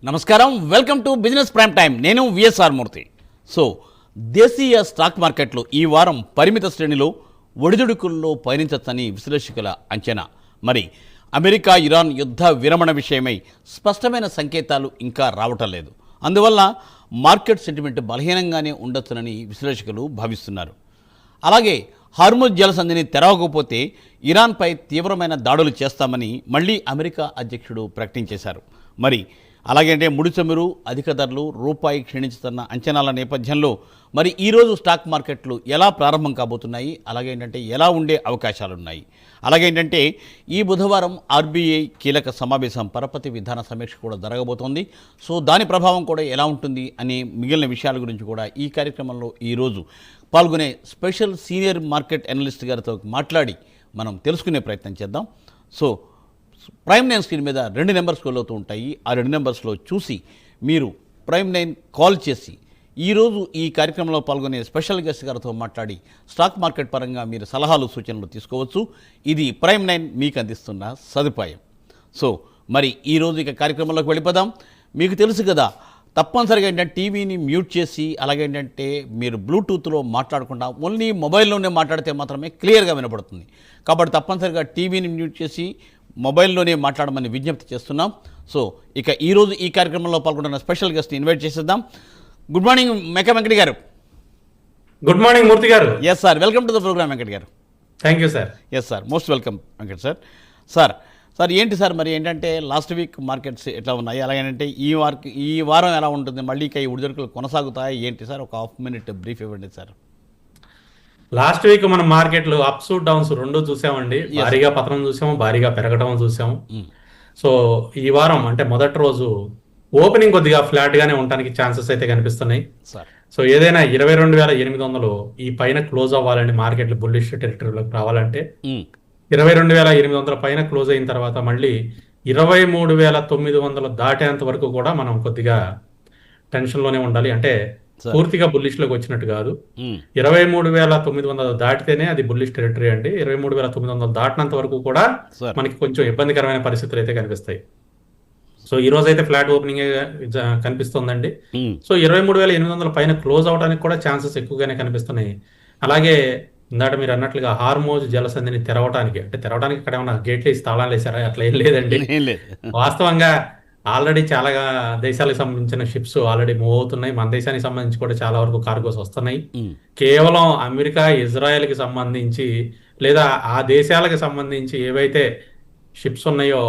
నమస్కారం, welcome to business prime time. నేను VSR మూర్తి. So దేశీయ స్టాక్ మార్కెట్లు ఈ వారం పరిమిత శ్రేణిలో ఒడిదుడుకుల్లో పయనించచ్చని విశ్లేషకుల అంచనా. మరి అమెరికా ఇరాన్ యుద్ధ విరమణ విషయమై స్పష్టమైన సంకేతాలు ఇంకా రావటం లేదు. అందువల్ల మార్కెట్ సెంటిమెంట్ బలహీనంగానే ఉండొచ్చునని విశ్లేషకులు భావిస్తున్నారు. అలాగే హార్ముజ్ జలసంధిని తెరవకపోతే ఇరాన్పై తీవ్రమైన దాడులు చేస్తామని మళ్ళీ అమెరికా అధ్యక్షుడు ప్రకటించేశారు. మరి అలాగంటే ముడి చమురు అధిక ధరలు, రూపాయి క్షీణించుతున్న అంచనాల నేపథ్యంలో మరి ఈరోజు స్టాక్ మార్కెట్లు ఎలా ప్రారంభం కాబోతున్నాయి, అలాగేంటంటే ఎలా ఉండే అవకాశాలున్నాయి, అలాగేంటంటే ఈ బుధవారం ఆర్బీఐ కీలక సమావేశం పరపతి విధాన సమీక్ష కూడా జరగబోతోంది. సో దాని ప్రభావం కూడా ఎలా ఉంటుంది అనే మిగిలిన విషయాల గురించి కూడా ఈ కార్యక్రమంలో ఈరోజు పాల్గొనే స్పెషల్ సీనియర్ మార్కెట్ అనలిస్ట్ గారితో మాట్లాడి మనం తెలుసుకునే ప్రయత్నం చేద్దాం. సో ప్రైమ్ నైన్ స్క్రీన్ మీద 2 నెంబర్స్ కాల్ అవుతూ ఉంటాయి. ఆ 2 నెంబర్స్లో చూసి మీరు ప్రైమ్ నైన్ కాల్ చేసి ఈరోజు ఈ కార్యక్రమంలో పాల్గొనే స్పెషల్ గెస్ట్ గారితో మాట్లాడి స్టాక్ మార్కెట్ పరంగా మీరు సలహాలు సూచనలు తీసుకోవచ్చు. ఇది ప్రైమ్ నైన్ మీకు అందిస్తున్న సదుపాయం. సో మరి ఈరోజు ఇక కార్యక్రమంలోకి వెళ్ళిపోదాం. మీకు తెలుసు కదా, తప్పనిసరిగా ఏంటంటే టీవీని మ్యూట్ చేసి అలాగేంటంటే మీరు బ్లూటూత్లో మాట్లాడకుండా ఓన్లీ మొబైల్లోనే మాట్లాడితే మాత్రమే క్లియర్గా వినపడుతుంది. కాబట్టి తప్పనిసరిగా టీవీని మ్యూట్ చేసి మొబైల్లోనే మాట్లాడమని విజ్ఞప్తి చేస్తున్నాం. సో ఇక ఈరోజు ఈ కార్యక్రమంలో పాల్గొంటున్న స్పెషల్ గెస్ట్ని ఇన్వైట్ చేసేద్దాం. Good morning Meka Venkat garu. Good morning Murthy garu. Yes sir, welcome to the programme Venkat garu. Thank you sir. Yes sir, most welcome Venkat sir. Sir ఏంటి సార్ మరి ఏంటంటే లాస్ట్ వీక్ మార్కెట్స్ ఎట్లా ఉన్నాయి, అలాగేంటే ఈ వారం ఎలా ఉంటుంది, మళ్ళీ ఇక ఈ ఉడిదొడుకులు కొనసాగుతాయి ఏంటి సార్? ఒక హాఫ్ మినిట్ బ్రీఫ్ ఇవ్వండి సార్. లాస్ట్ వీక్ మనం మార్కెట్లు అప్స్ డౌన్స్ రెండు చూసామండి. భారీగా పతనం చూసాము, భారీగా పెరగడం చూసాము. సో ఈ వారం అంటే మొదటి రోజు ఓపెనింగ్ కొద్దిగా ఫ్లాట్ గానే ఉండడానికి ఛాన్సెస్ అయితే కనిపిస్తున్నాయి. సో ఏదైనా 22,800 ఈ పైన క్లోజ్ అవ్వాలండి. మార్కెట్లు బుల్లిష్ టెరిటరీలోకి రావాలంటే 22,800 పైన క్లోజ్ అయిన తర్వాత మళ్ళీ 23,900 దాటేంత వరకు కూడా మనం కొద్దిగా టెన్షన్ లోనే ఉండాలి. అంటే పూర్తిగా బుల్లిష్ లోకి వచ్చినట్టు కాదు. 23,900 దాటితేనే అది బుల్లిష్ టెరిటరీ అండి. 23,900 దాటినంత వరకు కూడా మనకి కొంచెం ఇబ్బందికరమైన పరిస్థితులు అయితే కనిపిస్తాయి. సో ఈ రోజు అయితే ఫ్లాట్ ఓపెనింగ్ కనిపిస్తుందండి. సో 23,800 పైన క్లోజ్ అవడానికి కూడా ఛాన్సెస్ ఎక్కువగానే కనిపిస్తున్నాయి. అలాగే ఇందాక మీరు అన్నట్లుగా హార్మోజ్ జలసంధిని తెరవడానికి అక్కడ ఏమన్నా గేట్లు వేసి తాళాలు వేసారా? అట్లా ఏం లేదండి. వాస్తవంగా ఆల్రెడీ చాలా దేశాలకు సంబంధించిన షిప్స్ ఆల్రెడీ మూవ్ అవుతున్నాయి. మన దేశానికి సంబంధించి కూడా చాలా వరకు కార్గోస్ వస్తున్నాయి. కేవలం అమెరికా, ఇజ్రాయెల్కి సంబంధించి లేదా ఆ దేశాలకు సంబంధించి ఏవైతే షిప్స్ ఉన్నాయో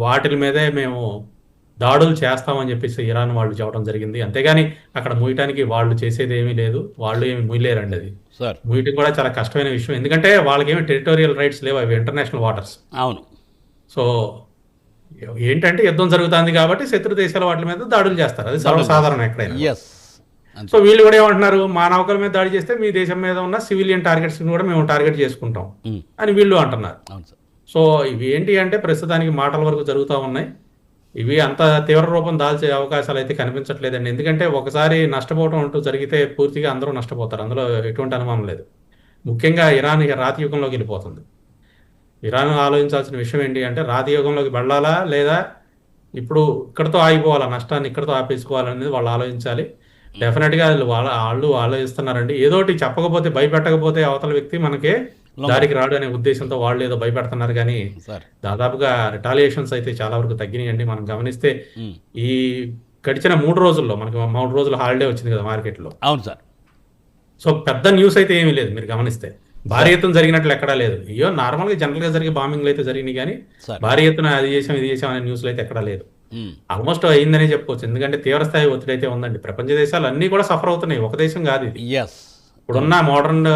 వాటి మీదే మేము దాడులు చేస్తామని చెప్పేసి ఇరాన్ వాళ్ళు చెప్పడం జరిగింది. అంతేగాని అక్కడ మూయటానికి వాళ్ళు చేసేది ఏమీ లేదు. వాళ్ళు ఏమి మూయలేరండి. అది మూయటం కూడా చాలా కష్టమైన విషయం. ఎందుకంటే వాళ్ళకి ఏమి టెరిటోరియల్ రైట్స్ లేవు, అవి ఇంటర్నేషనల్ వాటర్స్. అవును. సో ఏంటంటే యుద్ధం జరుగుతుంది కాబట్టి శత్రు దేశాల వాటి మీద దాడులు చేస్తారు. అది సర్వసాధారణం ఎక్కడైనా. సో వీళ్ళు కూడా ఏమంటున్నారు, మా నౌకల మీద దాడి చేస్తే మీ దేశం మీద ఉన్న సివిలియన్ టార్గెట్స్ కూడా మేము టార్గెట్ చేసుకుంటాం అని వీళ్ళు అంటున్నారు. సో ఇవి ఏంటి అంటే ప్రస్తుతానికి మాటల వరకు జరుగుతూ ఉన్నాయి. ఇవి అంత తీవ్ర రూపం దాల్చే అవకాశాలు అయితే కనిపించట్లేదండి. ఎందుకంటే ఒకసారి నష్టపోవడం అంటూ జరిగితే పూర్తిగా అందరూ నష్టపోతారు, అందులో ఎటువంటి అనుమానం లేదు. ముఖ్యంగా ఇరాన్ రాతి యుగంలోకి వెళ్ళిపోతుంది. ఇరాన్ ఆలోచించాల్సిన విషయం ఏంటి అంటే రాతి యుగంలోకి వెళ్ళాలా లేదా ఇప్పుడు ఇక్కడతో ఆగిపోవాలా, నష్టాన్ని ఇక్కడతో ఆపేసుకోవాలనేది వాళ్ళు ఆలోచించాలి. డెఫినెట్గా వాళ్ళు ఆలోచిస్తున్నారండి. ఏదోటి చెప్పకపోతే, భయపెట్టకపోతే అవతల వ్యక్తి మనకే దారికి రాడు అనే ఉద్దేశంతో వాళ్ళు ఏదో భయపెడుతున్నారు. కానీ దాదాపుగా రిటాలియేషన్స్ అయితే చాలా వరకు తగ్గినాయండి. మనం గమనిస్తే ఈ గడిచిన 3 రోజుల్లో మనకి 3 రోజుల హాలిడే వచ్చింది కదా మార్కెట్లో. అవును సార్. సో పెద్ద న్యూస్ అయితే ఏమీ లేదు. మీరు గమనిస్తే భారీ ఎత్తున జరిగినట్లు ఎక్కడా లేదు. అయ్యో నార్మల్ గా జనరల్ గా జరిగే బాంబింగ్లు అయితే జరిగినాయి, కానీ భారీ ఎత్తున అది చేసాం ఇది చేసాం అనే న్యూస్లు అయితే ఎక్కడా లేదు. ఆల్మోస్ట్ అయిందనే చెప్పుకోవచ్చు. ఎందుకంటే తీవ్రస్థాయి ఒత్తిడి అయితే ఉందండి. ప్రపంచ దేశాలు అన్ని కూడా సఫర్ అవుతున్నాయి, ఒక దేశం కాదు ఇది. ఇప్పుడున్న మోడర్న్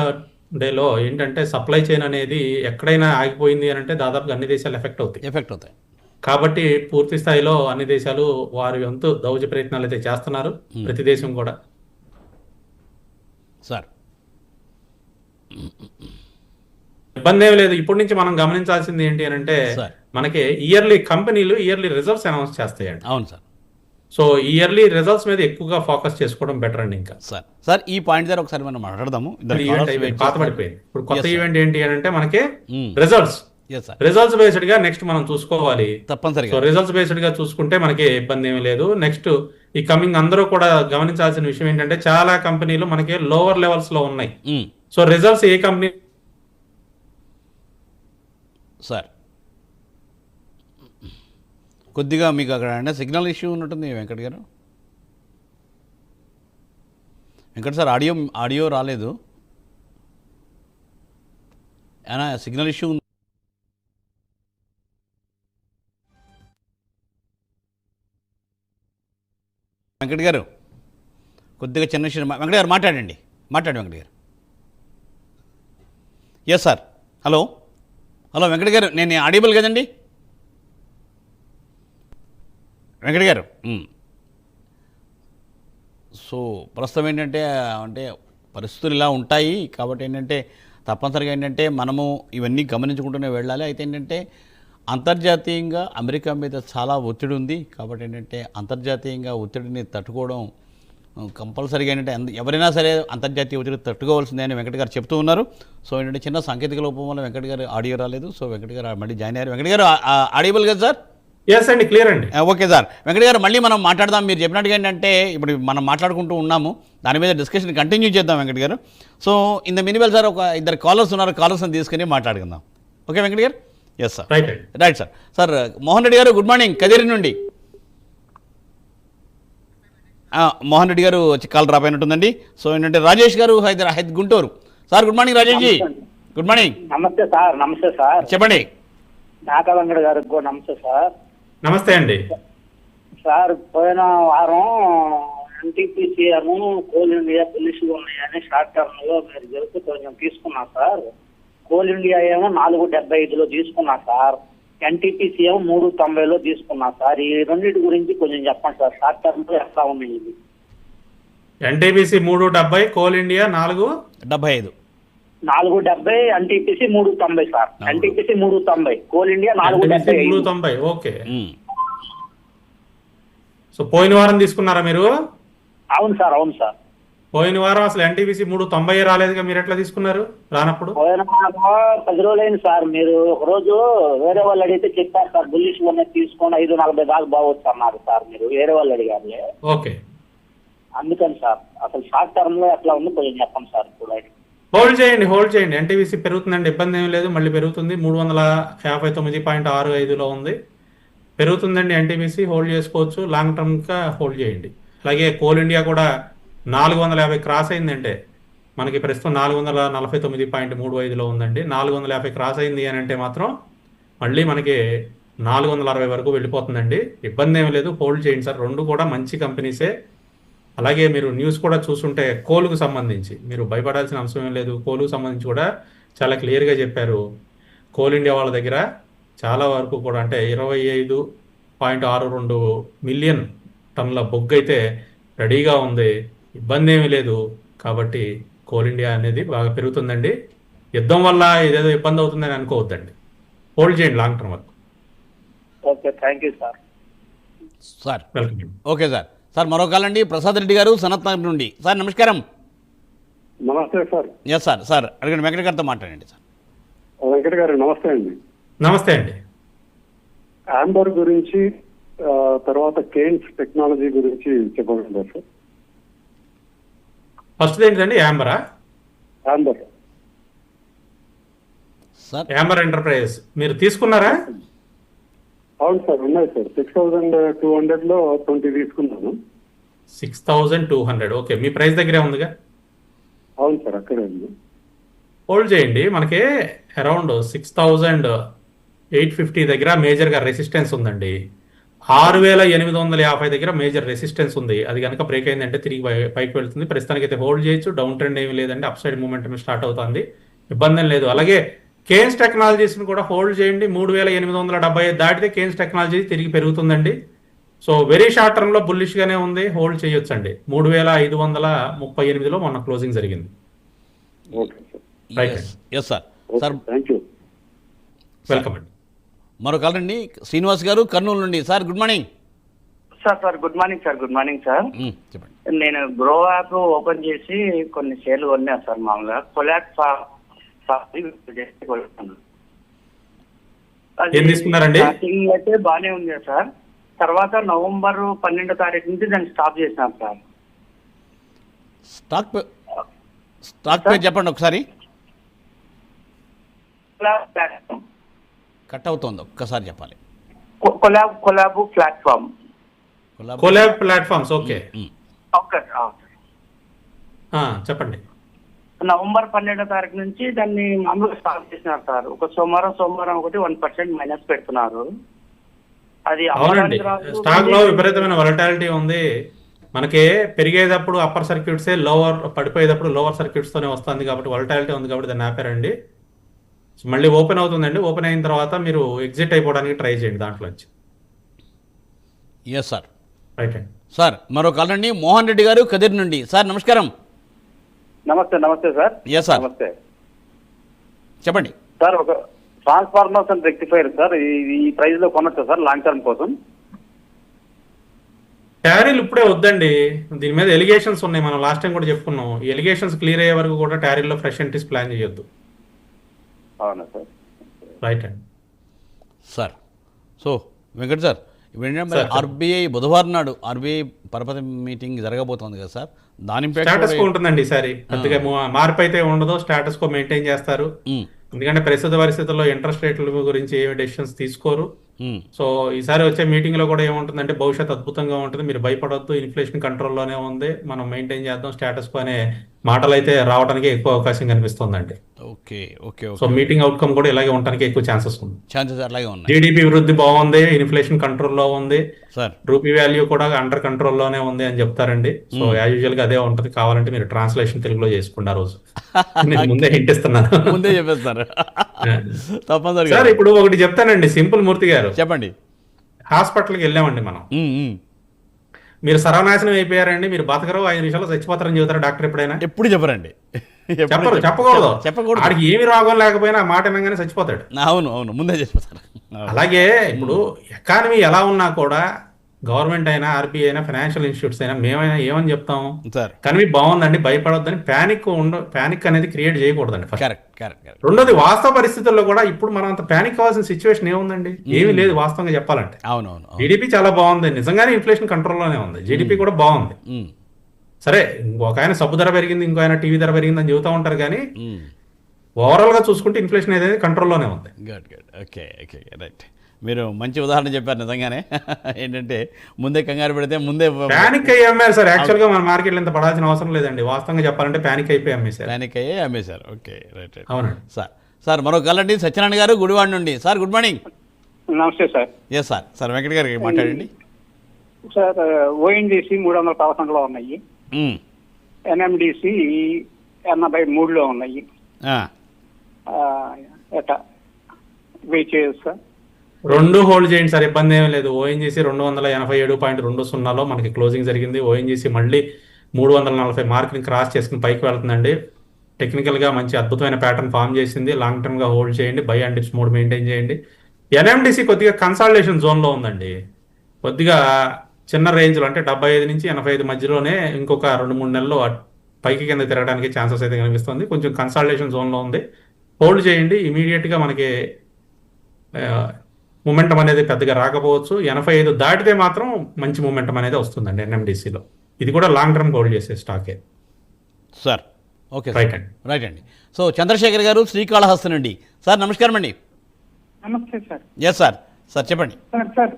డేలో ఏంటంటే సప్లై చైన్ అనేది ఎక్కడైనా ఆగిపోయింది అని అంటే దాదాపుగా అన్ని దేశాలు ఎఫెక్ట్ అవుతాయి. కాబట్టి పూర్తి స్థాయిలో అన్ని దేశాలు వారి వంతు దౌత్య ప్రయత్నాలు అయితే చేస్తున్నారు, ప్రతి దేశం కూడా. సార్ ఇబ్బంది ఏమి లేదు. ఇప్పటి నుంచి మనం గమనించాల్సింది ఏంటి అని అంటే మనకి కంపెనీలు ఇయర్లీ రిజల్ట్స్ అనౌన్స్ చేస్తాయండి. అవును సార్. సో ఇయర్లీ రిజల్ట్స్ మీద ఎక్కువగా ఫోకస్ చేసుకోవడం బెటర్ అండి. ఇంకా సార్ ఈ పాయింట్ దగ్గర ఒకసారి మనం మాట్లాడదాము. పాత పడిపోయింది. ఇప్పుడు కొత్త ఈవెంట్ ఏంటి అని అంటే మనకి results yes sir, results based గా నెక్స్ట్ మనం చూసుకోవాలి. తప్పనిసరిగా. సో రిజల్ట్స్ బేస్డ్ గా చూసుకుంటే మనకి ఇబ్బంది ఏమీ లేదు. నెక్స్ట్ ఈ కమింగ్ అందరూ కూడా గమనించాల్సిన విషయం ఏంటంటే చాలా కంపెనీలు మనకి లోవర్ లెవెల్స్ లో ఉన్నాయి. సో రిజల్ట్స్ ఏ కంపెనీ సార్ కొద్దిగా మీకు అక్కడ అంటే సిగ్నల్ ఇష్యూ ఉన్నట్టుంది వెంకట్ గారు. వెంకట్ సార్ ఆడియో రాలేదు, ఏనా సిగ్నల్ ఇష్యూ ఉంది. వెంకట్ గారు కొద్దిగా చిన్న విషయం, వెంకట్ గారు మాట్లాడండి వెంకట్ గారు. ఎస్ సార్, హలో వెంకట్ గారు, నేను ఆడియబుల్ కదండి వెంకట్ గారు? సో ప్రస్తుతం ఏంటంటే అంటే పరిస్థితులు ఇలా ఉంటాయి కాబట్టి ఏంటంటే తప్పనిసరిగా ఏంటంటే మనము ఇవన్నీ గమనించుకుంటూనే వెళ్ళాలి. అయితే ఏంటంటే అంతర్జాతీయంగా అమెరికా మీద చాలా ఒత్తిడి ఉంది కాబట్టి ఏంటంటే అంతర్జాతీయంగా ఒత్తిడిని తట్టుకోవడం కంపల్సరీగా ఏంటంటే ఎవరైనా సరే అంతర్జాతీయ ఒత్తిడి తట్టుకోవాల్సిందే అని వెంకట్ గారు చెప్తూ ఉన్నారు. సో ఏంటంటే చిన్న సాంకేతిక లోపం వల్ల వెంకట్ గారు ఆడియో రాలేదు. సో వెంకట్ గారు మళ్ళీ జాయిన్ అయ్యారు. వెంకట్ గారు ఆడియబుల్ కదా సార్? ఎస్ అండి, క్లియర్ అండి. ఓకే సార్, వెంకట్ గారు మళ్ళీ మనం మాట్లాడదాం. మీరు చెప్పినట్టుగా ఏంటంటే ఇప్పుడు మనం మాట్లాడుకుంటూ ఉన్నాము, దాని మీద డిస్కషన్ కంటిన్యూ చేద్దాం వెంకట్ గారు. సో ఇన్ ద మినివల్ సార్ ఒక ఇద్దరు కాలర్స్ ఉన్నారు, కాలర్స్ని తీసుకుని మాట్లాడుకుందాం. ఓకే వెంకట్ గారు? Yes sir, right sir. Sir Mohan Reddy గారు గుడ్ మార్నింగ్, కదిరి నుండి. మోహన్ రెడ్డి గారు వచ్చి కాల్ డ్రాప్ అయినట్టుందండి. సో ఏంటంటే రాజేష్ గారు Hyderabad Guntur. Sir good morning Rajesh ji. Good morning. నమస్తే సార్. నమస్తే సార్. చెప్పండి. నాకా వెంకట గారు నమస్తే సార్. నమస్తే అండి. సార్ పోయిన వారం ఎన్టీపీసీఎం కోల్ ఇండియా బుల్లిష్గా ఉన్నాయని షార్ట్ టర్మ్ లో మీరు చెబితే కొంచెం తీసుకున్నా సార్. కోల్ ఇండియా ఏమో 4.75లో తీసుకున్నా సార్. ఎన్టీపీసీఎం 3.90లో తీసుకున్నా సార్. ఈ రెండింటి గురించి కొంచెం చెప్పండి సార్, షార్ట్ టర్మ్ లో ఎట్లా ఉన్నాయి ఇది? NTPC 3.70, coal India 4.75. 4.70, NTPC 3.90 sir. NTPC 3.90, coal India 4.90. Okay. So పోయిన వారం తీసుకున్నారా మీరు? అవును సార్, అవును సార్. పోయిన వారం అసలు ఎన్టీపీసీ 3.90 రాలేదుగా, మీరు ఎట్లా తీసుకున్నారు రానప్పుడు? పోయిన వారం 10 రోజులైంది సార్. మీరు ఒక రోజు వేరే వాళ్ళు అడిగితే చెప్పారు సార్, బుల్లిష్ ఉన్నాయి తీసుకోండి 5.40 దాకా బాగొచ్చు అన్నారు సార్. మీరు వేరే వాళ్ళు అడిగారులే. ఓకే, అందుకని సార్ అసలు షార్ట్ టర్మ్ లో ఎట్లా ఉంది కొంచెం చెప్పండి సార్. ఇప్పుడు హోల్డ్ చేయండి. ఎన్టీపీసీ పెరుగుతుందండి, ఇబ్బంది ఏమీ లేదు. మళ్ళీ పెరుగుతుంది, 359.65లో ఉంది. పెరుగుతుందండి ఎన్టీపీసీ, హోల్డ్ చేసుకోవచ్చు. లాంగ్ టర్మ్గా హోల్డ్ చేయండి. అలాగే కోల్ ఇండియా కూడా 450 క్రాస్ అయిందంటే మనకి ప్రస్తుతం 449.35లో ఉందండి. 450 క్రాస్ అయింది అని అంటే మాత్రం మళ్ళీ మనకి 460 వరకు వెళ్ళిపోతుందండి. ఇబ్బంది ఏమీ లేదు, హోల్డ్ చేయండి సార్. రెండు కూడా మంచి కంపెనీసే. అలాగే మీరు న్యూస్ కూడా చూస్తుంటే కోలుకు సంబంధించి మీరు భయపడాల్సిన అంశం ఏం లేదు. కోలుకు సంబంధించి కూడా చాలా క్లియర్గా చెప్పారు. కోల్ ఇండియా వాళ్ళ దగ్గర చాలా వరకు కూడా అంటే 25.62 మిలియన్ టన్నుల బొగ్గు అయితే రెడీగా ఉంది. ఇబ్బంది ఏమీ లేదు. కాబట్టి కోల్ ఇండియా అనేది బాగా పెరుగుతుందండి. యుద్ధం వల్ల ఇదేదో ఇబ్బంది అవుతుందని అనుకోవద్దండి. హోల్డ్ చేయండి లాంగ్ టర్మ్ వరకు. Okay, thank you sir. Sir welcome. Okay sir. Sir మరో కాల్ అండి, ప్రసాద్ రెడ్డి గారు సనత్ నగర్ నుండి. సార్ నమస్కారం. నమస్తే సార్. Yes sir. సార్ అడగండి, వెంకట గారితో మాట్లాడండి సార్. వెంకట గారు నమస్తే అండి. నమస్తే అండి. ఆంబర్ గురించి తర్వాత కేన్స్ టెక్నాలజీ గురించి చెప్పగలరా సార్? ఫస్ట్ ఏంటండి యాంబరా? ఆంబర్ సార్ యాంబర్ ఎంటర్ప్రైజెస్ మీరు తీసుకున్నారా? అవును సార్, ఉన్నాయి సార్. 6,200లో 20 తీసుకున్నాను. 6,200. ఓకే, మీ ప్రైస్ దగ్గరే ఉందిగా. అవును సార్, అక్కడే ఉంది. హోల్డ్ చేయండి. మనకి అరౌండ్ 6,850 దగ్గర మేజర్గా రెసిస్టెన్స్ ఉందండి. 6,850 దగ్గర మేజర్ రెసిస్టెన్స్ ఉంది. అది కనుక బ్రేక్ అయిందంటే తిరిగి పైకి వెళ్తుంది. ప్రస్తుతానికి అయితే హోల్డ్ చేయొచ్చు. డౌన్ ట్రెండ్ ఏమి లేదండి, అప్ సైడ్ మూమెంట్ స్టార్ట్ అవుతుంది, ఇబ్బంది లేదు. అలాగే కేన్స్ టెక్నాలజీస్ని కూడా హోల్డ్ చేయండి. 3,875 దాటితే కేన్స్ టెక్నాలజీ తిరిగి పెరుగుతుందండి. సో వెరీ షార్ట్ టర్మ్లో బుల్లిష్గానే ఉంది, హోల్డ్ చేయొచ్చు అండి. 3,538లో మొన్న క్లోజింగ్ జరిగింది. Okay sir. Right. Yes sir. Sir thank you. Welcome అండి. మరో కాల్ అండి, శ్రీనివాస్ గారు కర్నూలు నుండి. Sir good morning. Sir good morning sir. Good morning sir. చెప్పండి. నేను గ్రో యాప్ ఓపెన్ చేసి కొన్ని షేర్లు కొన్నా సార్. మామూలుగా కొలాక్ ఏం తీసుకున్నారండి? స్టార్టింగ్ అయితే బాగానే ఉంది సార్. తర్వాత నవంబర్ 12 తారీఖు నుంచి దాన్ని స్టాప్ చేసినాం సార్. స్టాక్ పేరు చెప్పండి ఒకసారి. కట్ అవుతుంది, ఒక్కసారి చెప్పాలి. Collab platform. Collab platforms. Okay, okay. చెప్పండి. నవంబర్ 12 తారీఖు నుంచి దాన్ని మామూలుగా స్టాప్ చేసినారు సార్. ఒక సోమవారం ఒకటి 1% మైనస్ పెడుతున్నారు. అది అవునండి, స్టాక్ లో విపరీతమైన వొలటాలిటీ ఉంది. మనకి పెరిగేటప్పుడు అప్పర్ సర్క్యూట్సే, లోవర్ పడిపోయేటప్పుడు లోవర్ సర్క్యూట్స్ తోనే వస్తుంది కాబట్టి వొలటాలిటీ ఉంది కాబట్టి దాన్ని ఆపారండి. మళ్ళీ ఓపెన్ అవుతుందండి. ఓపెన్ అయిన తర్వాత మీరు ఎగ్జిట్ అయిపోవడానికి ట్రై చేయండి దాంట్లోంచి. Yes sir. రైట్ అండి. సార్ మరో కాల్ అండి, మోహన్ రెడ్డి గారు కదిర్ నుండి. సార్ నమస్కారం. నమస్తే సార్. ఎస్ సార్, నమస్తే చెప్పండి. సార్. ఒక ట్రాన్స్ఫార్మర్స్ అండ్ రెక్టిఫైర్ సార్, ఈ ప్రైస్ లో కొనొచ్చా సార్ లాంగ్ టర్మ్ కోసం? టారీలు ఇప్పుడే వద్దండి, దీని మీద ఎలిగేషన్స్ ఉన్నాయి. మనం లాస్ట్ టైం కూడా చెప్పుకున్నాం. ఈ ఎలిగేషన్స్ క్లియర్ అయ్యే వరకు కూడా టారీల్లో ఫ్రెష్ ఎంట్రీస్ ప్లాన్ చేయొద్దు. అవునా సార్? రైట్ అండి. సార్ సో వెంకట్ సార్, ఇప్పుడు ఏంటంటే ఆర్బీఐ బుధవారం నాడు ఆర్బీఐ పరపతి మీటింగ్ జరగబోతోంది కదా సార్, దాని స్టేటస్ కో ఉంటుందండి ఈసారి. పెద్దగా మార్పు అయితే ఉండదు, స్టేటస్ కో మెయింటైన్ చేస్తారు. ఎందుకంటే ప్రస్తుత పరిస్థితుల్లో ఇంట్రెస్ట్ రేట్ల గురించి ఏమి డెసిషన్స్ తీసుకోరు. సో ఈసారి వచ్చే మీటింగ్ లో కూడా ఏముంటుందంటే భవిష్యత్ అద్భుతంగా ఉంటుంది, మీరు భయపడొద్దు, ఇన్ఫ్లేషన్ కంట్రోల్లోనే ఉంది, మనం మెయింటైన్ చేద్దాం స్టేటస్ కో అనే మాటలు అయితే రావడానికి ఎక్కువ అవకాశం కనిపిస్తుందండి. Okay okay. So meeting outcome కూడా ఇలాగే ఉండడానికి ఎక్కువ ఛాన్సెస్ ఉంది. ఛాన్సెస్ అలాగే ఉన్నాయి. జీడిపి వృద్ధి బాగుంది, ఇన్ఫ్లేషన్ కంట్రోల్లో ఉంది సార్, రూపీ వాల్యూ కూడా అండర్ కంట్రోల్లోనే ఉంది అని చెప్తారండి. సో యాజ్ యూజువల్ గా అదే ఉంటుంది. కావాలంటే మీరు ట్రాన్స్లేషన్ తెలుగులో చేసుకున్న రోజు నేను ముందే హింట్ ఇస్తున్నాను, ముందే చెప్పేస్తారు తప్పనిసరిగా. సార్ ఇప్పుడు ఒకటి చెప్తానండి సింపుల్, మూర్తి గారు చెప్పండి. హాస్పిటల్కి వెళ్ళామండి మనం, మీరు సర్వనాశనం అయిపోయారండి, మీరు బతకరు, 5 నిమిషాలు చచ్చిపోతారని చెబుతారు డాక్టర్ ఎప్పుడైనా? ఎప్పుడు చెప్పరండి, చెప్పకూడదు. ఆడికి ఏమి రోగం లేకపోయినా ఆ మాట వినగానే చచ్చిపోతాడు. అవును అవును, ముందే చెప్పేస్తారు. అలాగే ఇప్పుడు ఎకానమీ ఎలా ఉన్నా కూడా గవర్నమెంట్ అయినా, ఆర్బీఐ అయినా, ఫైనాన్షియల్ ఇన్స్టిట్యూట్స్ అయినా మేమైనా ఏమని చెప్తాం? ఎకానమీ బాగుందండి, భయపడొద్దని, ప్యానిక్ అనేది క్రియేట్ చేయకూడదండి. రెండోది, వాస్తవ పరిస్థితుల్లో కూడా ఇప్పుడు మనం అంత ప్యానిక్ అవ్వాల్సిన సిచ్యువేషన్ ఏముందండి? ఏమీ లేదు వాస్తవంగా చెప్పాలంటే. అవునవును, జీడిపి చాలా బాగుంది, నిజంగానే ఇన్ఫ్లేషన్ కంట్రోల్లోనే ఉంది, జీడిపి కూడా బాగుంది. సరే, ఒక ఆయన సబ్బు ధర పెరిగింది, ఇంకో ఆయన టీవీ ధర పెరిగింది అని చెబుతూ ఉంటారు, కానీ ఓవరాల్ గా చూసుకుంటే ఇన్ఫ్లేషన్ అనేది కంట్రోల్లోనే ఉంది. Good good, okay okay, right. మీరు మంచి ఉదాహరణ చెప్పారు నిజంగానే. ఏంటంటే ముందే కంగారు పెడితే ముందే ప్యానిక్ అయ్యి అమ్మారు సార్. యాక్చువల్ గా మన మార్కెట్లో ఇంత పడాల్సిన అవసరం లేదండి, వాస్తవంగా చెప్పాలంటే ప్యానిక్ అయిపోయి అమ్మేశారు. ప్యానిక్ అయ్యి అమ్మేశారు. Okay, right right. అవునండి సార్. సార్ మరో కాల్ అండి, సత్యనారాయణ గారు గుడివాడ నుండి. Sir good morning. నమస్తే sir. Yes sir. Sir Venkata గారికి మాట్లాడండి సార్. ఓఎన్జీసీ 311లో ఉన్నాయి, ఎన్ఎండిసి 83లో ఉన్నాయి. ఎట్లా వెయిట్ చేయొచ్చు సార్? రెండు హోల్డ్ చేయండి సార్, ఇబ్బంది ఏమీ లేదు. ఓఎన్జీసీ 287.20లో మనకి క్లోజింగ్ జరిగింది. ఓఎన్జీసీ మళ్ళీ 340 మార్కుని క్రాస్ చేసుకుని పైకి వెళ్తుందండి. టెక్నికల్గా మంచి అద్భుతమైన ప్యాటర్న్ ఫామ్ చేసింది. లాంగ్ టర్మ్గా హోల్డ్ చేయండి, by and dips mode maintain చేయండి. ఎన్ఎండిసి కొద్దిగా కన్సాలిడేషన్ జోన్లో ఉందండి, కొద్దిగా చిన్న రేంజ్లో, అంటే 75 నుంచి 85 మధ్యలోనే ఇంకొక 2-3 నెలలు పైకి కింద తిరగడానికి ఛాన్సెస్ అయితే కనిపిస్తుంది. కొంచెం కన్సాలిడేషన్ జోన్లో ఉంది, హోల్డ్ చేయండి. ఇమీడియట్గా మనకి మూమెంటం అనేది పెద్దగా రాకపోవచ్చు. 85 దాటితే మాత్రం మంచి మూమెంటం అనేది వస్తుందండి ఎన్ఎండిసిలో. ఇది కూడా లాంగ్ టర్మ్ హోల్డ్ చేసే స్టాకే సార్. ఓకే, రైట్ అండి. రైట్ అండి. సో చంద్రశేఖర్ గారు శ్రీకాళహస్తి నుండి. సార్ నమస్కారం అండి. నమస్తే సార్. Yes sir. సార్ చెప్పండి. సార్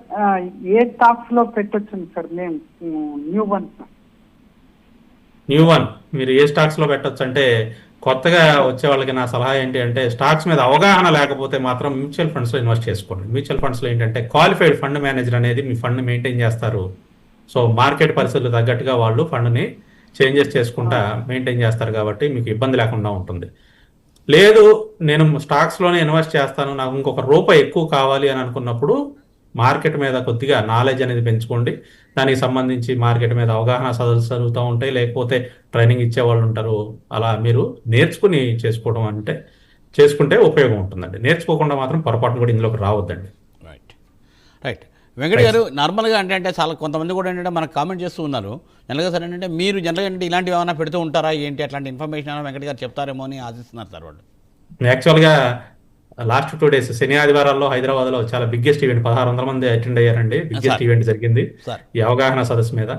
ఏ స్టాక్స్ లో పెట్టొచ్చు సార్? మేము న్యూ వన్ మీరు ఏ స్టాక్స్ లో పెట్టొచ్చు అంటే, కొత్తగా వచ్చే వాళ్ళకి నా సలహా ఏంటి అంటే, స్టాక్స్ మీద అవగాహన లేకపోతే మాత్రం మ్యూచువల్ ఫండ్స్లో ఇన్వెస్ట్ చేసుకోండి. మ్యూచువల్ ఫండ్స్లో ఏంటంటే క్వాలిఫైడ్ ఫండ్ మేనేజర్ అనేది మీ ఫండ్ మెయింటైన్ చేస్తారు. సో మార్కెట్ పరిస్థితులు తగ్గట్టుగా వాళ్ళు ఫండ్ని చేంజెస్ చేసుకుంటా మెయింటైన్ చేస్తారు కాబట్టి మీకు ఇబ్బంది లేకుండా ఉంటుంది. లేదు నేను స్టాక్స్లోనే ఇన్వెస్ట్ చేస్తాను, నాకు ఇంకొక రూపాయి ఎక్కువ కావాలి అని అనుకున్నప్పుడు మార్కెట్ మీద కొద్దిగా నాలెడ్జ్ అనేది పెంచుకోండి. దానికి సంబంధించి మార్కెట్ మీద అవగాహన సదస్సులు జరుగుతూ ఉంటాయి, లేకపోతే ట్రైనింగ్ ఇచ్చే వాళ్ళు ఉంటారు. అలా మీరు నేర్చుకుని చేసుకుంటే ఉపయోగం ఉంటుందండి. నేర్చుకోకుండా మాత్రం పొరపాటును కూడా ఇందులోకి రావద్దండి. Right right. వెంకట గారు, నార్మల్గా అంటే చాలా కొంతమంది కూడా ఏంటంటే మనకు కామెంట్ చేస్తూ ఉన్నారు. జనరల్గా సార్ ఏంటంటే మీరు జనరల్గా అంటే ఇలాంటివి ఏమైనా పెడుతూ ఉంటారా ఏంటి, అట్లాంటి ఇన్ఫర్మేషన్ ఏమైనా వెంకట గారు చెప్తారేమో అని ఆశిస్తున్నారు సార్ వాళ్ళు. యాక్చువల్గా లాస్ట్ 2 days శని ఆదివారాల్లో హైదరాబాద్లో చాలా బిగ్గెస్ట్ ఈవెంట్, 1600 మంది అటెండ్ అయ్యారండి. బిగ్గెస్ట్ ఈవెంట్ జరిగింది సార్. ఈ అవగాహన సదస్సు మీద.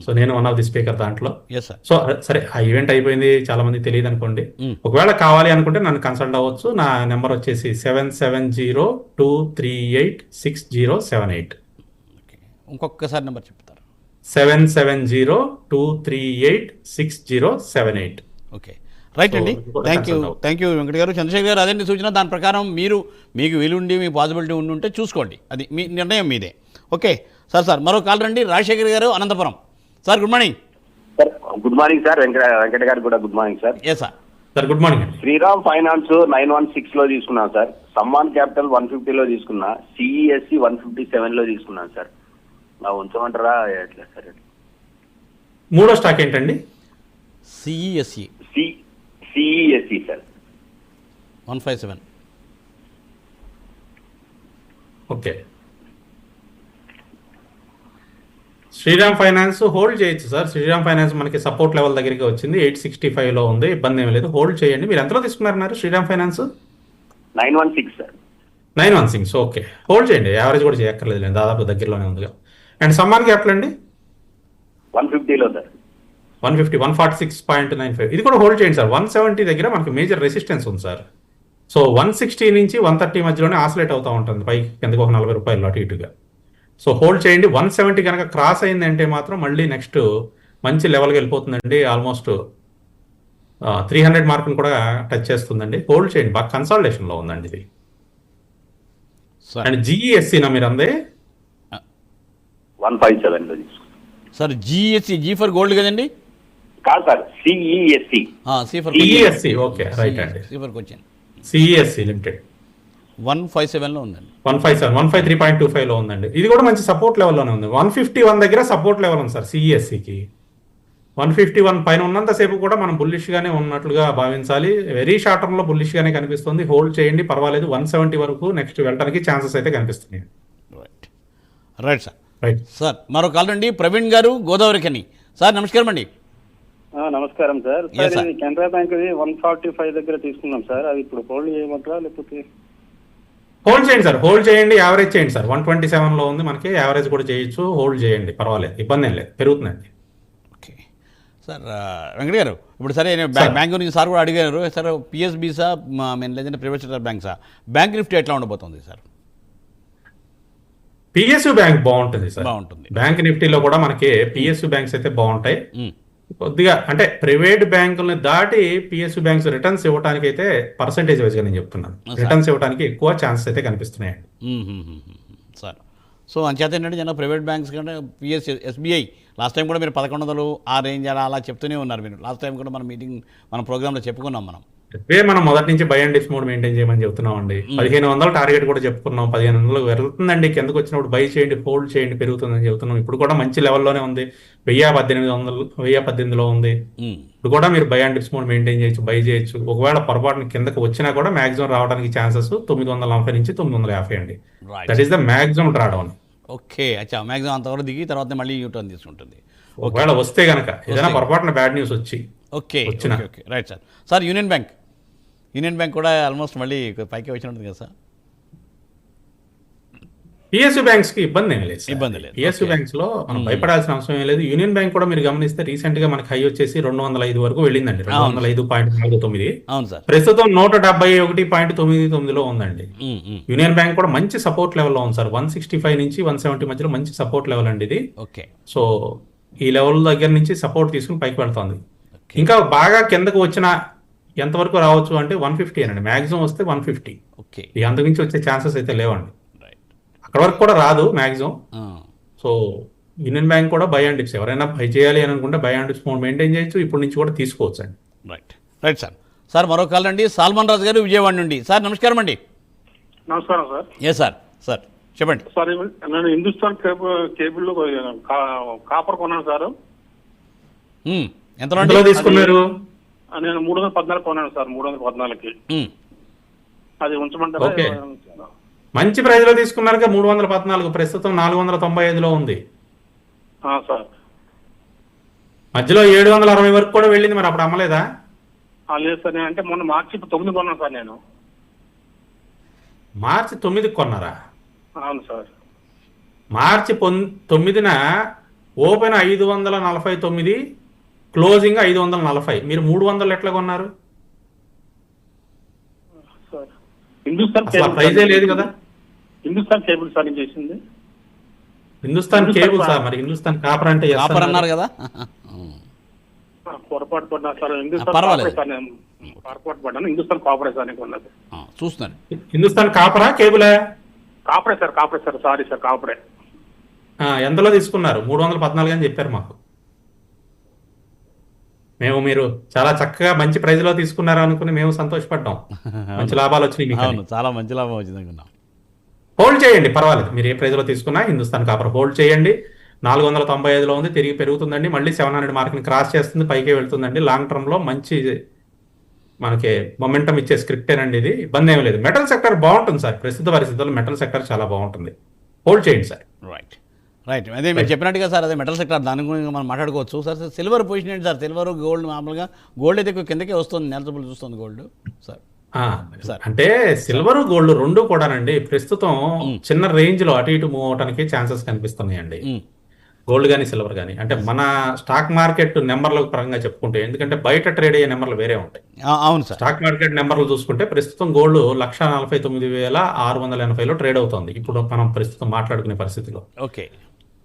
సో నేను వన్ ఆఫ్ ది స్పీకర్ దాంట్లో. Yes sir. సో సరే, ఆ ఈవెంట్ అయిపోయింది, చాలా మంది తెలియదు అనుకోండి. ఒకవేళ కావాలి అనుకుంటే నన్ను కన్సల్ట్ అవ్వచ్చు. నా నెంబర్ వచ్చేసి 7702386078. ఓకే, ఇంకొకసారి నెంబర్ చెప్తారు. 7702386078. ఓకే, రైట్ అండి. So, కూడా థ్యాంక్ consult యూ వెంకట గారు. చంద్రశేఖర్ గారు అదే సూచన. దాని ప్రకారం మీకు వీలుండి మీ పాసిబిలిటీ ఉంటే చూసుకోండి, అది మీ నిర్ణయం మీదే. ఓకే సార్ మరో కాల్ రండి. రాజశేఖర్ గారు Anantapur. Sir good morning. Sir good morning sir. Venkata గారికి కూడా good morning sir. Yes sir. Sir good morning అండి. శ్రీరామ్ ఫైనాన్స్ 916 లో తీసుకున్నాను సార్. సమ్మాన్ క్యాపిటల్ 150 లో తీసుకున్నా. సిఈఎస్సి 157 లో తీసుకున్నాను సార్. నా ఉంచమంటారా ఎట్లా సార్? మూడో స్టాక్ ఏంటండి? CESE CESC sir 157. Okay, Shriram finance hold చేయొచ్చు సార్. శ్రీరామ్ ఫైనాన్స్ మనకి సపోర్ట్ లెవెల్ దగ్గరికి వచ్చింది, 865 లో ఉంది, ఇబ్బంది ఏమీ లేదు, హోల్డ్ చేయండి. మీరు ఎంతలో తీసుకున్నారు Shriram Finance? 916 sir. 916. Okay, hold చేయండి, యావరేజ్ కూడా చేయక్కర్లేదు, దాదాపు దగ్గరలోనే ఉందిగా. అండ్ సమ్మాన్ క్యాపిటల్ అండి 150 లో సార్. 150, 146.95. ఇది కూడా హోల్డ్ చేయండి సార్. 170 దగ్గర మనకి మేజర్ రెసిస్టెన్స్ ఉంది సార్. సో 160 నుంచి 130 మధ్యలోనే ఆసిలేట్ అవుతూ ఉంటుంది, పైకి కిందకి ఒక 40 రూపాయలు అటు ఇటుగా. సో హోల్డ్ చేయండి. 170 కనుక క్రాస్ అయిందంటే మాత్రం మళ్ళీ నెక్స్ట్ మంచి లెవెల్కి వెళ్ళిపోతుందండి. ఆల్మోస్ట్ 300 మార్కును కూడా టచ్ చేస్తుందండి. హోల్డ్ చేయండి, బాగా కన్సాలిడేషన్లో ఉందండి ఇది. అండ్ జిఈఎస్సీనా మీరు అందే? 157 లో తీసుకున్నాను sir. GSC, G for gold కదండి? కాదు sir, CESC. CESC. Okay, right అండి. C for question. CESC limited 157 లో ఉందండి. 157, 153.25 లో ఉందండి. ఇది కూడా మంచి సపోర్ట్ లెవెల్లోనే ఉంది. 151 దగ్గర సపోర్ట్ లెవెల్ ఉంది సార్ సిఈఎస్సికి. 151 పైన ఉన్నంతసేపు కూడా మనం బుల్లిష్ గానే ఉన్నట్లుగా భావించాలి. వెరీ షార్ట్ టర్మ్ లో బుల్లిష్ గానే కనిపిస్తుంది. హోల్డ్ చేయండి, పర్వాలేదు. 170 వరకు నెక్స్ట్ వెళ్ళడానికి ఛాన్సెస్ అయితే కనిపిస్తున్నాయి. Right sir. రైట్ సార్ మరో కాల్ రండి. ప్రవీణ్ గారు గోదావరికని. సార్ నమస్కారం అండి. నమస్కారం సార్. Yes, sir. ఇది కెనరా బ్యాంక్ 145 దగ్గర తీసుకున్నాం సార్. అది ఇప్పుడు హోల్డ్ చేయమంటారా లేకపోతే? హోల్డ్ చేయండి సార్, హోల్డ్ చేయండి, యావరేజ్ చేయండి సార్. 127 లో ఉంది మనకి, యావరేజ్ కూడా చేయొచ్చు. హోల్డ్ చేయండి, పర్వాలేదు, ఇబ్బంది ఏం లేదు, పెరుగుతుందండి. Okay sir. వెంకట గారు ఇప్పుడు సరే బ్యాంక్ గురించి సార్ కూడా అడిగారు సార్. పిఎస్బి సార్ లేదంటే private sector bank sir, bank Nifty ఎట్లా ఉండబోతుంది సార్? పిఎస్యు బ్యాంక్ బాగుంటుంది సార్. బాగుంటుంది. బ్యాంక్ నిఫ్టీలో కూడా మనకి పిఎస్యు బ్యాంక్స్ అయితే బాగుంటాయి. కొద్దిగా అంటే ప్రైవేట్ బ్యాంకుల్ని దాటి పిఎస్యు బ్యాంక్స్ రిటర్న్స్ ఇవ్వడానికి అయితే పర్సంటేజ్ వైజ్గా నేను చెప్తున్నాను, రిటర్న్స్ ఇవ్వడానికి ఎక్కువ ఛాన్సెస్ అయితే కనిపిస్తున్నాయండి సార్. సో అంచేత ఏంటంటే జన ప్రైవేట్ బ్యాంక్స్ కంటే ఎస్బీఐ లాస్ట్ టైం కూడా మీరు 1100 ఆ రేంజ్ అలా చెప్తూనే ఉన్నారు మీరు. లాస్ట్ టైం కూడా మన ప్రోగ్రామ్లో చెప్పుకున్నాం మనం. మనం మొదటి నుంచి by and dips mode maintain చేయమని చెప్తున్నాం అండి. 1500 టార్గెట్ కూడా చెప్పుకున్నాం. 1500 వెళ్తుందండి, కిందకు వచ్చినప్పుడు బై చేయండి, హోల్డ్ చేయండి, పెరుగుతుందని చెప్తున్నాం. ఇప్పుడు కూడా మంచి లెవెల్లోనే ఉంది, 1018 ఉంది. ఇప్పుడు కూడా మీరు by and dips mode maintain చేయొచ్చు, బై చేయొచ్చు. ఒకవేళ పొరపాటున కిందకు వచ్చినా కూడా మాక్సిమం రావడానికి ఛాన్సెస్ 940 నుంచి 950 అండి. That is the maximum drawdown. Okay, అచ్చా, మాక్సిమం అంతవరకు దిగి తర్వాత మళ్ళీ యూటర్న్ తీసుకుంటుంది ఒకవేళ వస్తే కనుక, ఏదైనా పొరపాటున బ్యాడ్ న్యూస్ వచ్చి. Okay okay, right sir. Sir union bank కూడా ఆల్మోస్ట్ మళ్ళీ పైకి వచ్చినట్టుంది కదా సార్. పిఎస్యు బ్యాంక్స్ కి ఇబ్బంది ఏం లేదు, ఇబ్బంది లేదు. పిఎస్యు బ్యాంక్స్ లో మనం భయపడాల్సిన అవసరం ఏం లేదు. యూనియన్ బ్యాంక్ కూడా మీరు గమనిస్తే రీసెంట్ గా మనకి హై వచ్చేసి 205 వరకు వెళ్ళిందండి, 205.49. అవును సార్. ప్రస్తుతం 171.99 లో ఉందండి. యూనియన్ బ్యాంక్ కూడా మంచి సపోర్ట్ లెవెల్లో ఉంది సార్. 165 నుంచి 170 మధ్యలో మంచి సపోర్ట్ లెవెల్ అండి ఇది. ఓకే, సో ఈ లెవెల్ దగ్గర నుంచి సపోర్ట్ తీసుకుని పైకి వెళ్తుంది. ఇంకా బాగా కిందకు వచ్చిన ఎంతవరకు రావచ్చు అంటే 150 అనండి, మాక్సిమం వస్తే 150. ఓకే, ఇక అంతకుమించి వచ్చే ఛాన్సెస్ అయితే లేవండి, అక్కడ వరకు కూడా రాదు మాక్సిమం. సో యూనియన్ బ్యాంక్ కూడా బై అండ్ డిప్స్, ఎవరైనా బై చేయాలి అని అనుకుంటే బై అండ్ డిప్స్ మెయింటైన్ చేయొచ్చు, ఇప్పటి నుంచి కూడా తీసుకోవచ్చు అండి. Right sir. సార్ మరో కాల్ అండి. సాల్మన్ రాజు గారు విజయవాడ నుండి. సార్ నమస్కారం అండి. నమస్కారం సార్. సార్ చెప్పండి. సార్ నేను హిందుస్థాన్ కేబుల్లో కాపర్ కొన్నాను సార్. ఎంతలో తీసుకున్నారు? నేను 314 కొన్నాను సార్. 314కి అది ఉంచమంటారా? ఓకే, మంచి ప్రైజ్ లో తీసుకున్నారు. 314, ప్రస్తుతం 495 లో ఉంది సార్. మధ్యలో 760 వరకు కూడా వెళ్ళింది, మరి అప్పుడు అమ్మలేదా? లేదు సార్, నేను అంటే మొన్న మార్చి 9 కొన్నాను సార్ నేను. మార్చి 9కి కొన్నారా? అవును సార్. మార్చి 9న ఓపెన్ 549, క్లోజింగ్ 540. మీరు 300 ఎట్లా కొన్నారు? సార్ హిందుస్థాన్ అసలు ఆ ప్రైజే లేదు కదా. హిందుస్థాన్ కేబుల్ సార్ నేను చేసింది. హిందుస్థాన్ కేబుల్ సార్, మరి హిందుస్థాన్ కాపర్ అంటే yes కాపర్ అన్నారు కదా. పొరపాటు పడ్డా సార్. హిందుస్థాన్ పర్వాలేదు. కాపరే సార్, నేను పొరపాటు పడ్డాను. హిందుస్థాన్ కాపరే సార్ నీకు ఉన్నది. చూస్తున్నాను. హిందుస్థాన్ కాపరా కేబులా? కాపరే సార్. సారీ సార్, కాపరే. ఎంతలో తీసుకున్నారు? 314 అని చెప్పారు మాకు. మీరు చాలా చక్కగా మంచి ప్రైజ్ లో తీసుకున్నారు అనుకుని మేము సంతోషపడ్డాం. మంచి లాభాలు వచ్చినాయి మీకు. అవును, చాలా మంచి లాభం వచ్చింది అనుకున్నాం. హోల్డ్ చేయండి, పర్వాలేదు. మీరు ఏ ప్రైజ్ లో తీసుకున్నా హిందుస్థాన్ కాపర్ హోల్డ్ చేయండి. 495లో ఉంది, తిరిగి పెరుగుతుందండి. మళ్ళీ 700 మార్క్ని క్రాస్ చేస్తుంది, పైకే వెళ్తుందండి. లాంగ్ టర్మ్ లో మంచి మనకి మొమెంటం ఇచ్చే స్క్రిప్టేనండి ఇది. ఇబ్బంది ఏమీ లేదు. మెటల్ సెక్టర్ బాగుంటుంది సార్, ప్రస్తుత పరిస్థితుల్లో మెటల్ సెక్టర్ చాలా బాగుంటుంది. హోల్డ్ చేయండి సార్. రైట్. అదే మీరు చెప్పినట్టుగా సార్, అదే మెటల్ సెక్టర్, దాని గురించి మనం మాట్లాడుకోవచ్చు సార్. సిల్వర్ పొజిషన్ ఏంటి సార్? సిల్వర్, గోల్డ్, మామూలుగా గోల్డ్ అయితే కిందకే వస్తుంది, నెలసబుల్ చూస్తుంది గోల్డ్ సార్. అంటే సిల్వర్ గోల్డ్ రెండు కూడానండి ప్రస్తుతం చిన్న రేంజ్ లో అటు ఇటు మూవ్ అవడానికి ఛాన్సెస్ కనిపిస్తున్నాయండి. గోల్డ్ కానీ సిల్వర్ కానీ. అంటే మన స్టాక్ మార్కెట్ నెంబర్ల పరంగా చెప్పుకుంటే, ఎందుకంటే బయట ట్రేడ్ అయ్యే నెంబర్లు వేరే ఉంటాయి. అవును సార్. స్టాక్ మార్కెట్ నెంబర్లు చూసుకుంటే ప్రస్తుతం గోల్డ్ 1,49,680లో ట్రేడ్ అవుతుంది ఇప్పుడు మనం ప్రస్తుతం మాట్లాడుకునే పరిస్థితిలో. ఓకే.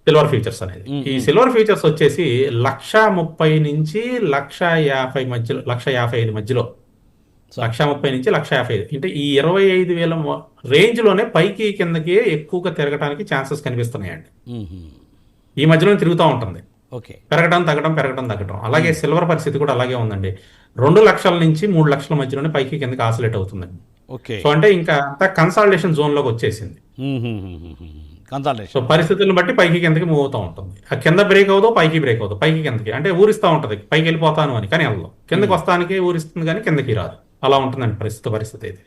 సిల్వర్ ఫ్యూచర్స్ అనేది, ఈ సిల్వర్ ఫ్యూచర్స్ వచ్చేసి 1,30,000 నుంచి 1,50,000 మధ్యలో, 1,55,000 మధ్యలో, 1,30,000 నుంచి 1,55,000 అంటే ఈ 25,000 రేంజ్ లోనే పైకి కిందకి ఎక్కువగా తిరగడానికి ఛాన్సెస్ కనిపిస్తున్నాయండి. ఈ మధ్యలో తిరుగుతూ ఉంటుంది. ఓకే. పెరగడం తగ్గడం, పెరగడం తగ్గడం. అలాగే సిల్వర్ పరిస్థితి కూడా అలాగే ఉందండి. 2 లక్షల నుంచి 3 లక్షల మధ్యలోనే పైకి కిందకి ఆసిలేట్ అవుతుందండి. ఓకే. సో అంటే ఇంకా అంతా కన్సాలిడేషన్ జోన్ లోకి వచ్చేసింది. సో పరిస్థితులను బట్టి పైకి కిందకి మూవ్ అవుతూ ఉంటుంది. ఆ కింద బ్రేక్ అవుతావు, పైకి బ్రేక్ అవుతావు, పైకి కిందకి అంటే ఊరిస్తూ ఉంటుంది. పైకి వెళ్ళిపోతాను అని, కానీ వెళ్ళదు. కిందకి వస్తానికి ఊరిస్తుంది కానీ కిందకి రాదు. అలా ఉంటుందండి పరిస్థితి ఇది.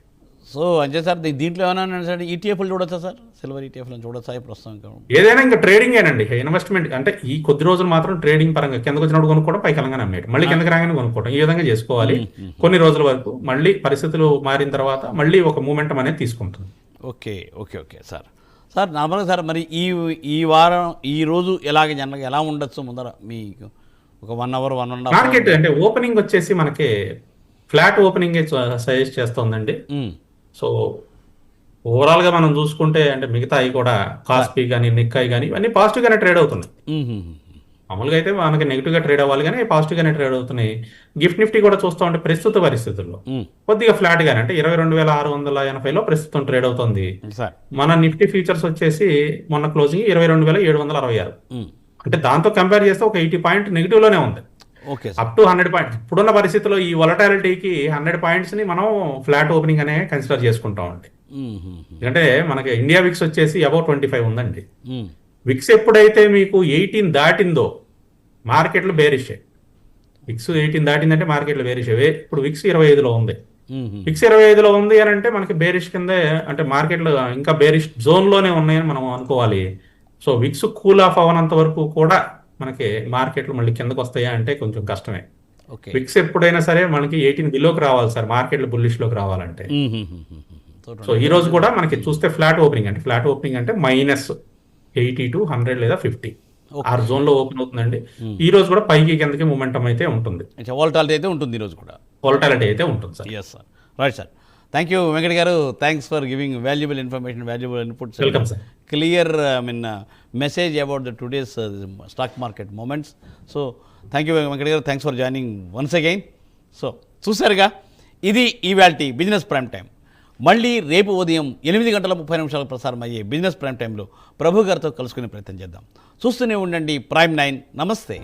సో అంతే సార్. దీంట్లో ఏమైనా సార్ ఈటీఎఫ్లు చూడొచ్చా సార్? సిల్వర్ ఈటీఎఫ్లు చూడొచ్చా ప్రస్తుతం? ఏదైనా ఇంకా ట్రేడింగ్ ఏనండి, ఇన్వెస్ట్మెంట్ అంటే ఈ కొద్ది రోజులు మాత్రం ట్రేడింగ్ పరంగా కిందకు వచ్చినప్పుడు కొనుక్కోవడం, పైకి వెళ్ళగానే అమ్మేయడం, మళ్ళీ కిందకి రాగానే కొనుక్కోవడం, ఈ విధంగా చేసుకోవాలి కొన్ని రోజుల వరకు. మళ్ళీ పరిస్థితులు మారిన తర్వాత మళ్ళీ ఒక మూమెంటం అనేది తీసుకుంటుంది. Okay sir. నార్మల్గా సార్, మరి ఈ వారం ఈ రోజు జనరల్గా ఎలా ఉండొచ్చు ముందర మీకు ఒక 1 అవర్ 1.5 మార్కెట్ అంటే ఓపెనింగ్ వచ్చేసి మనకి ఫ్లాట్ ఓపెనింగ్ సజెస్ట్ చేస్తుందండి. సో ఓవరాల్ గా మనం చూసుకుంటే అంటే మిగతా కూడా కాస్పీ కానీ నిక్కాయ్ కానీ ఇవన్నీ పాజిటివ్ గానే ట్రేడ్ అవుతున్నాయి. మామూలుగా అయితే మనకి నెగిటివ్ గా ట్రేడ్ అవ్వాలి కానీ పాజిటివ్ గానే ట్రేడ్ అవుతున్నాయి. గిఫ్ట్ నిఫ్టీ కూడా చూస్తూ ఉంటే ప్రస్తుత పరిస్థితుల్లో కొద్దిగా ఫ్లాట్ గానే అంటే 22,680లో ప్రస్తుతం ట్రేడ్ అవుతుంది. మన నిఫ్టీ ఫ్యూచర్స్ వచ్చేసి మొన్న క్లోజింగ్ 22,766. అంటే దాంతో కంపేర్ చేస్తే ఒక 80 పాయింట్ నెగిటివ్ లోనే ఉంది. Up to 100 points. ఇప్పుడున్న పరిస్థితుల్లో ఈ వొలటాలిటీకి 100 పాయింట్స్ ని మనం ఫ్లాట్ ఓపెనింగ్ అనే కన్సిడర్ చేసుకుంటామండి. ఎందుకంటే మనకి ఇండియా విక్స్ వచ్చేసి అబౌట్ 25 ఉందండి. విక్స్ ఎప్పుడైతే మీకు 18 దాటిందో మార్కెట్లు బేరిష్. విక్స్ 18 దాటిందంటే మార్కెట్లు బేరిష్. ఇప్పుడు విక్స్ 25లో ఉంది. విక్స్ 25లో ఉంది అని అంటే మనకి బేరిష్ కిందే, అంటే మార్కెట్లు ఇంకా బేరిష్ జోన్ లోనే ఉన్నాయని మనం అనుకోవాలి. సో విక్స్ కూల్ ఆఫ్ అవనంత వరకు కూడా మనకి మార్కెట్లు మళ్ళీ కిందకు వస్తాయా అంటే కొంచెం కష్టమే. విక్స్ ఎప్పుడైనా సరే మనకి 18 బిలోకి రావాలి సార్ మార్కెట్లు బుల్లిష్ లోకి రావాలంటే. సో ఈ రోజు కూడా మనకి చూస్తే ఫ్లాట్ ఓపెనింగ్ అంటే -80 to 100 లేదా 50 ఆ జోన్ లో ఓపెన్ అవుతుందండి. ఈ రోజు కూడా పైకి కిందకి మూమెంటం అయితే ఉంటుంది. వోలటాలిటీ అయితే ఉంటుంది ఈ రోజు కూడా. వోలటాలిటీ అయితే ఉంటుంది sir. Yes sir. Right sir. Thank you Venkat garu. Thanks for giving valuable information, valuable inputs. Welcome sir. Clear message about the today's stock market movements. So thank you Venkat garu. Thanks for joining once again. So చూసారుగా, ఇది ఇవాల్టి business prime time. మళ్ళీ రేపు ఉదయం 8:30 ప్రసారం అయ్యే business prime టైంలో ప్రభు గారితో కలుసుకునే ప్రయత్నం చేద్దాం. చూస్తూనే ఉండండి ప్రైమ్ 9. నమస్తే.